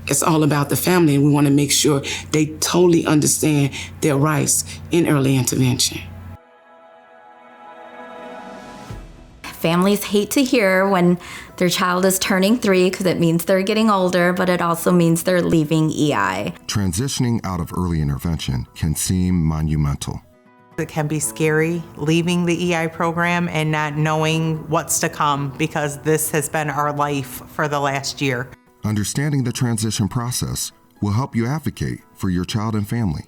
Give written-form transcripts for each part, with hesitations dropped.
It's all about the family, and we want to make sure they totally understand their rights in early intervention. Families hate to hear when their child is turning 3 because it means they're getting older, but it also means they're leaving EI. Transitioning out of early intervention can seem monumental. It can be scary leaving the EI program and not knowing what's to come, because this has been our life for the last year. Understanding the transition process will help you advocate for your child and family.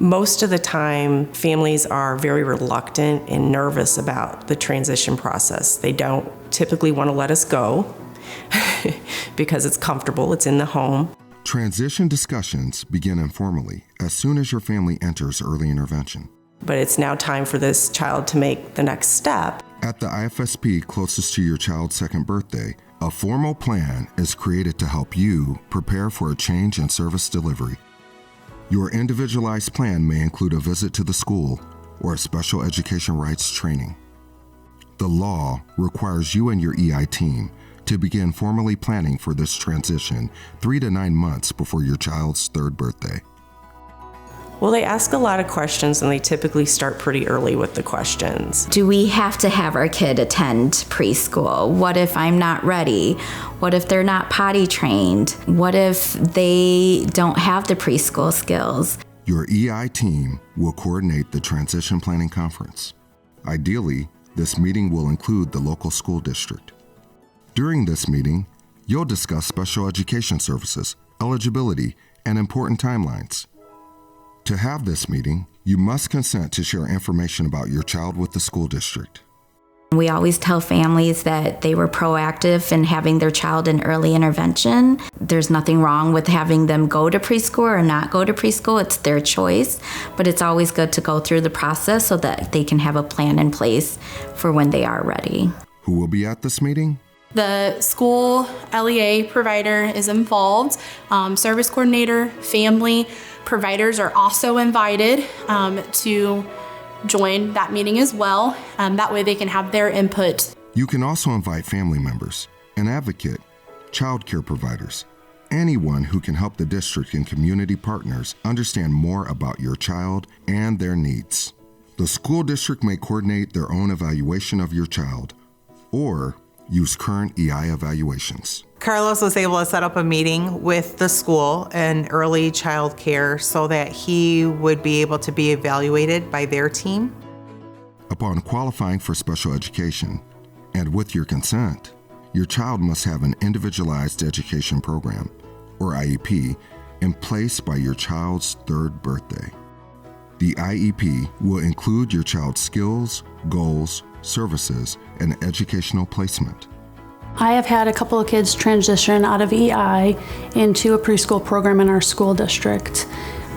Most of the time, families are very reluctant and nervous about the transition process. They don't typically want to let us go because it's comfortable, it's in the home. Transition discussions begin informally as soon as your family enters early intervention. But it's now time for this child to make the next step. At the IFSP closest to your child's second birthday, a formal plan is created to help you prepare for a change in service delivery. Your individualized plan may include a visit to the school or a special education rights training. The law requires you and your EI team to begin formally planning for this transition 3 to 9 months before your child's third birthday. Well, they ask a lot of questions, and they typically start pretty early with the questions. Do we have to have our kid attend preschool? What if I'm not ready? What if they're not potty trained? What if they don't have the preschool skills? Your EI team will coordinate the transition planning conference. Ideally, this meeting will include the local school district. During this meeting, you'll discuss special education services, eligibility, and important timelines. To have this meeting, you must consent to share information about your child with the school district. We always tell families that they were proactive in having their child in early intervention. There's nothing wrong with having them go to preschool or not go to preschool. It's their choice, but it's always good to go through the process so that they can have a plan in place for when they are ready. Who will be at this meeting? The school LEA provider is involved, service coordinator, family. Providers are also invited to join that meeting as well. That way they can have their input. You can also invite family members, an advocate, child care providers, anyone who can help the district and community partners understand more about your child and their needs. The school district may coordinate their own evaluation of your child or use current EI evaluations. Carlos was able to set up a meeting with the school and early child care so that he would be able to be evaluated by their team. Upon qualifying for special education, and with your consent, your child must have an individualized education program, or IEP, in place by your child's third birthday. The IEP will include your child's skills, goals, services, and educational placement. I have had a couple of kids transition out of EI into a preschool program in our school district.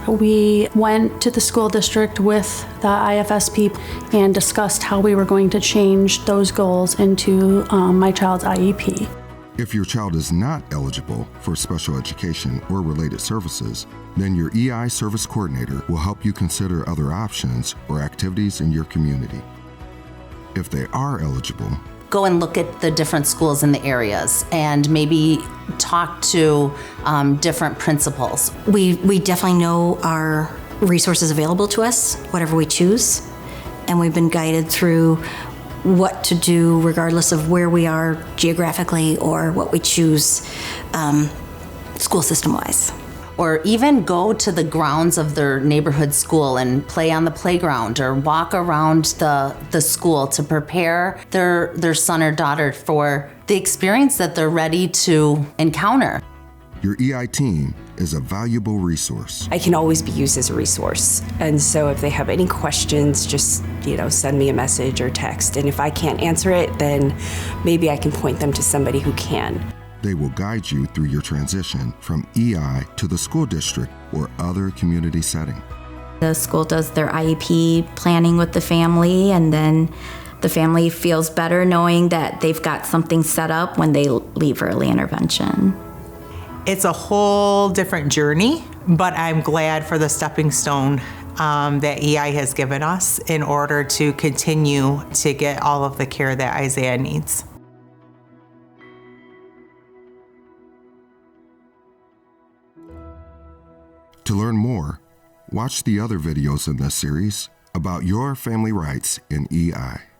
We went to the school district with the IFSP and discussed how we were going to change those goals into my child's IEP. If your child is not eligible for special education or related services, then your EI service coordinator will help you consider other options or activities in your community. If they are eligible, go and look at the different schools in the areas and maybe talk to different principals. We definitely know our resources available to us, whatever we choose, and we've been guided through what to do regardless of where we are geographically or what we choose school system-wise. Or even go to the grounds of their neighborhood school and play on the playground or walk around the school to prepare their son or daughter for the experience that they're ready to encounter. Your EI team is a valuable resource. I can always be used as a resource. And so if they have any questions, just, send me a message or text. And if I can't answer it, then maybe I can point them to somebody who can. They will guide you through your transition from EI to the school district or other community setting. The school does their IEP planning with the family, and then the family feels better knowing that they've got something set up when they leave early intervention. It's a whole different journey, but I'm glad for the stepping stone that EI has given us in order to continue to get all of the care that Isaiah needs. To learn more, watch the other videos in this series about your family rights in EI.